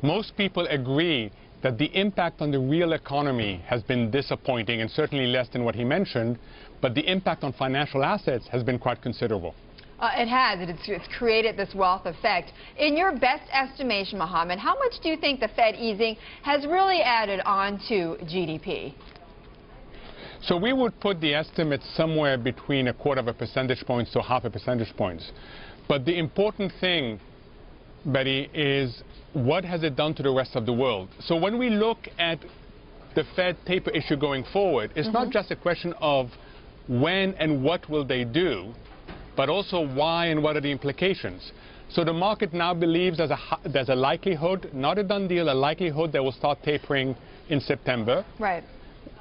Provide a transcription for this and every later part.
most people agree that the impact on the real economy has been disappointing and certainly less than what he mentioned, but the impact on financial assets has been quite considerable. It has. It's created this wealth effect. In your best estimation, Mohammed, how much do you think the Fed easing has really added on to GDP? So we would put the estimate somewhere between 1/4 percentage points to 0.5 percentage points. But the important thing, Betty, is what has it done to the rest of the world? So when we look at the Fed taper issue going forward, it's not just a question of when and what will they do, but also why and what are the implications. So the market now believes there's a likelihood, not a done deal, a likelihood they will start tapering in September. Right.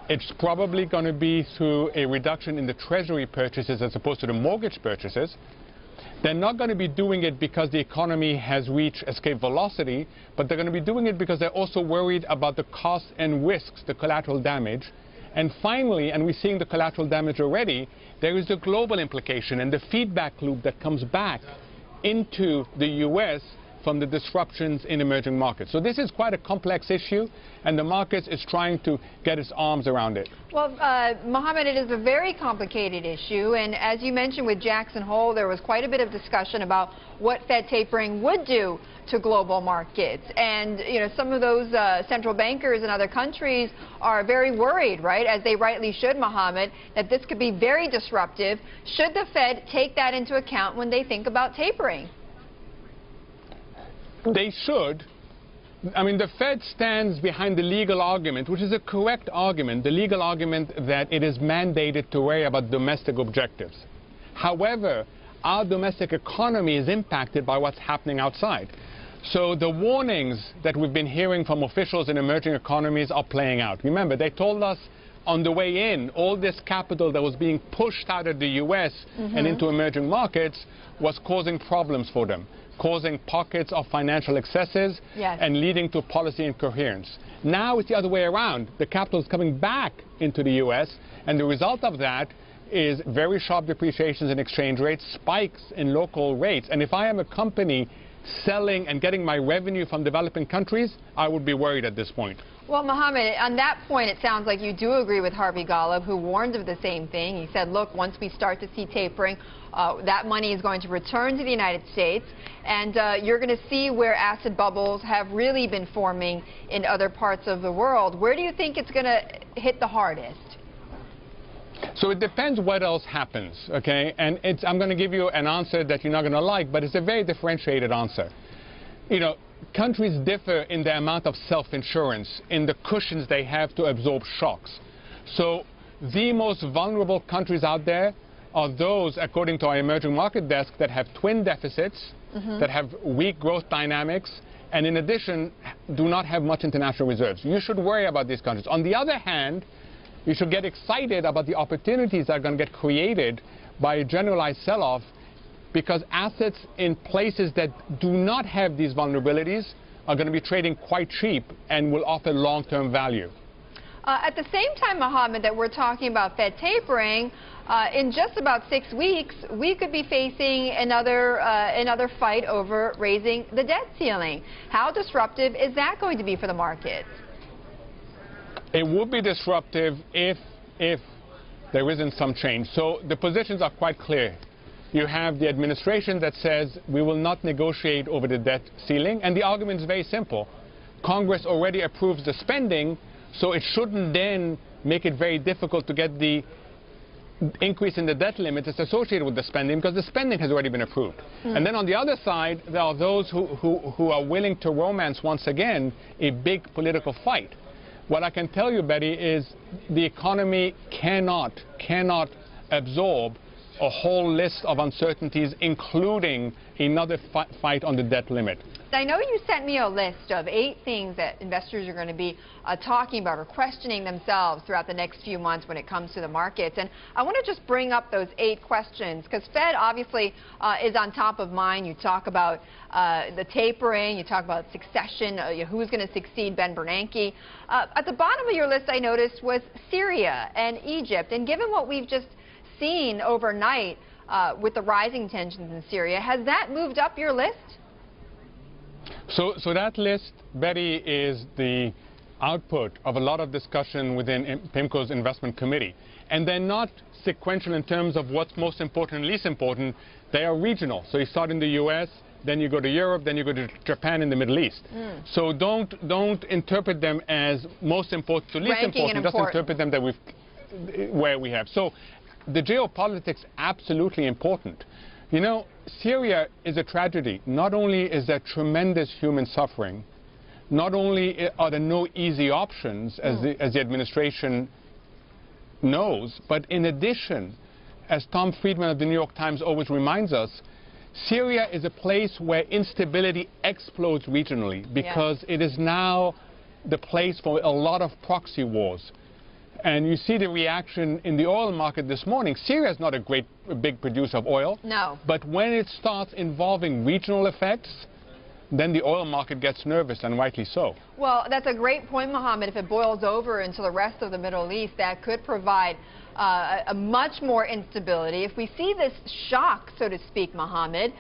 It's probably going to be through a reduction in the Treasury purchases as opposed to the mortgage purchases. They're not going to be doing it because the economy has reached escape velocity, but they're going to be doing it because they're also worried about the costs and risks, the collateral damage. And finally, and we're seeing the collateral damage already, there is the global implication and the feedback loop that comes back into the U.S. from the disruptions in emerging markets. So this is quite a complex issue, and the market is trying to get its arms around it. Well, Mohammed, it is a very complicated issue, and as you mentioned with Jackson Hole, there was quite a bit of discussion about what Fed tapering would do to global markets. And, you know, some of those central bankers in other countries are very worried, right, as they rightly should, Mohammed, that this could be very disruptive. Should the Fed take that into account when they think about tapering? They should. I mean, the Fed stands behind the legal argument, which is a correct argument, the legal argument that it is mandated to worry about domestic objectives. However, our domestic economy is impacted by what's happening outside. So the warnings that we've been hearing from officials in emerging economies are playing out. Remember, they told us on the way in, all this capital that was being pushed out of the U.S. and into emerging markets was causing problems for them, causing pockets of financial excesses and leading to policy incoherence. Now it's the other way around. The capital is coming back into the U.S., and the result of that is very sharp depreciations in exchange rates, spikes in local rates. And if I am a company selling and getting my revenue from developing countries, I would be worried at this point. Well, Mohammed, on that point, it sounds like you do agree with Harvey Golub, who warned of the same thing. He said, look, once we start to see tapering, that money is going to return to the United States, and you're going to see where asset bubbles have really been forming in other parts of the world. Where do you think it's going to hit the hardest? So it depends what else happens, okay? And I'm going to give you an answer that you're not going to like, but it's a very differentiated answer. You know, countries differ in the amount of self-insurance, in the cushions they have to absorb shocks. So the most vulnerable countries out there are those, according to our emerging market desk, that have twin deficits, that have weak growth dynamics, and in addition, do not have much international reserves. You should worry about these countries. On the other hand, you should get excited about the opportunities that are going to get created by a generalized sell-off, because assets in places that do not have these vulnerabilities are going to be trading quite cheap and will offer long-term value. At the same time, Mohammed, that we're talking about Fed tapering, in just about 6 weeks, we could be facing another fight over raising the debt ceiling. How disruptive is that going to be for the markets? It would be disruptive if there isn't some change. So the positions are quite clear. You have the administration that says we will not negotiate over the debt ceiling, and the argument is very simple. Congress already approves the spending, so it shouldn't then make it very difficult to get the increase in the debt limit that's associated with the spending, because the spending has already been approved. And then on the other side, there are those who are willing to romance once again a big political fight. What I can tell you, Betty, is the economy cannot absorb a whole list of uncertainties, including another fight on the debt limit. I know you sent me a list of 8 things that investors are going to be talking about or questioning themselves throughout the next few months when it comes to the markets. And I want to just bring up those 8 questions, because Fed obviously is on top of mind. You talk about the tapering, you talk about succession, who's going to succeed Ben Bernanke. At the bottom of your list, I noticed, was Syria and Egypt. And given what we've just seen overnight with the rising tensions in Syria, has that moved up your list? So that list, Betty, is the output of a lot of discussion within PIMCO's investment committee. And they're not sequential in terms of what's most important and least important. They are regional. So you start in the US, then you go to Europe, then you go to Japan and the Middle East. So don't interpret them as most important to least important. Just interpret them that where we have. So the geopolitics absolutely important. You know, Syria is a tragedy. Not only is there tremendous human suffering, not only are there no easy options, as the administration knows, but in addition, as Tom Friedman of the New York Times always reminds us, Syria is a place where instability explodes regionally because it is now the place for a lot of proxy wars. And you see the reaction in the oil market this morning. Syria is not a big producer of oil. No. But when it starts involving regional effects, then the oil market gets nervous, and rightly so. Well, that's a great point, Mohammed. If it boils over into the rest of the Middle East, that could provide a much more instability. If we see this shock, so to speak, Mohammed,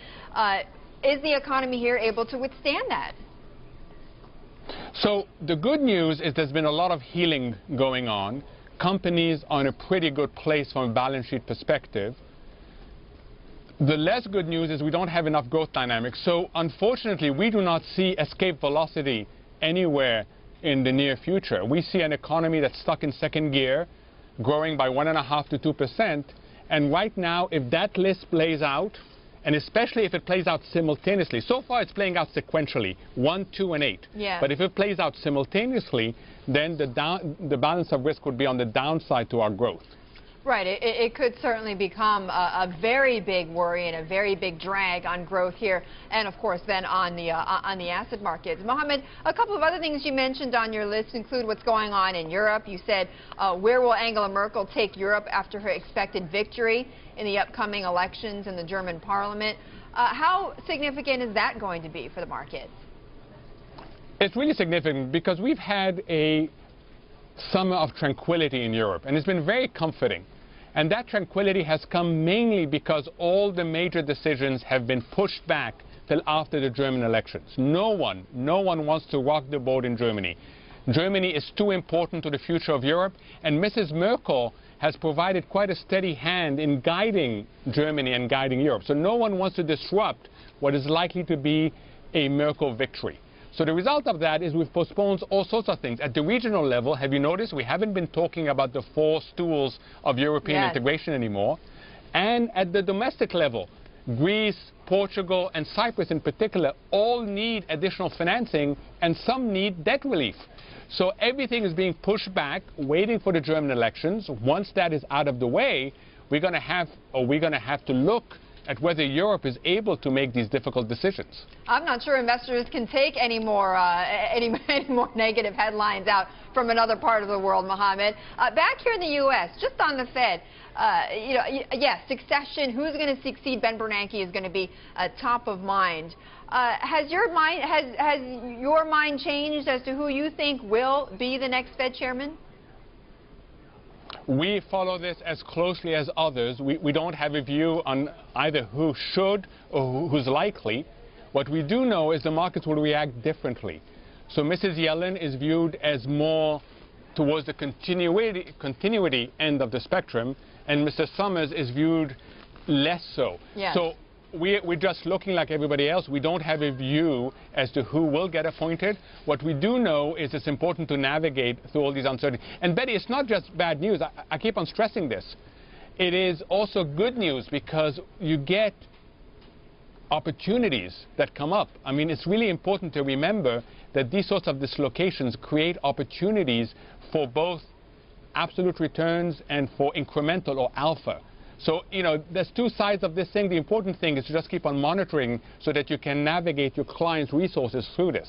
is the economy here able to withstand that? So the good news is there's been a lot of healing going on. Companies are in a pretty good place from a balance sheet perspective. The less good news is we don't have enough growth dynamics. So unfortunately, we do not see escape velocity anywhere in the near future. We see an economy that's stuck in second gear, growing by 1.5% to 2%. And right now, if that list plays out, and especially if it plays out simultaneously. So far, it's playing out sequentially, 1, 2, and 8. Yeah. But if it plays out simultaneously, then the balance of risk would be on the downside to our growth. Right. It could certainly become a very big worry and a very big drag on growth here, and of course then on the asset markets. Mohammed, a couple of other things you mentioned on your list include what's going on in Europe. You said, where will Angela Merkel take Europe after her expected victory in the upcoming elections in the German parliament? How significant is that going to be for the markets? It's really significant because we've had a summer of tranquility in Europe, and it's been very comforting. And that tranquility has come mainly because all the major decisions have been pushed back till after the German elections. No one wants to rock the boat in Germany. Germany is too important to the future of Europe, and Mrs. Merkel has provided quite a steady hand in guiding Germany and guiding Europe. So no one wants to disrupt what is likely to be a Merkel victory. So the result of that is we've postponed all sorts of things. At the regional level, have you noticed, we haven't been talking about the four stools of European integration anymore. And at the domestic level, Greece, Portugal, and Cyprus in particular all need additional financing, and some need debt relief. So everything is being pushed back, waiting for the German elections. Once that is out of the way, we're going to have to look at whether Europe is able to make these difficult decisions. I'm not sure investors can take any more negative headlines out from another part of the world, Mohammed. Back here in the U.S., just on the Fed, yes, succession, who's going to succeed Ben Bernanke is going to be top of mind. Has your mind changed as to who you think will be the next Fed chairman? We follow this as closely as others. We don't have a view on either who should or who's likely. What we do know is the markets will react differently. So Mrs. Yellen is viewed as more towards the continuity end of the spectrum, and Mr. Summers is viewed less so. Yes. So we're just looking like everybody else. We don't have a view as to who will get appointed. What we do know is it's important to navigate through all these uncertainties. And Betty, it's not just bad news. I keep on stressing this. It is also good news because you get opportunities that come up. I mean, it's really important to remember that these sorts of dislocations create opportunities for both absolute returns and for incremental or alpha. So, you know, there's two sides of this thing. The important thing is to just keep on monitoring so that you can navigate your clients' resources through this.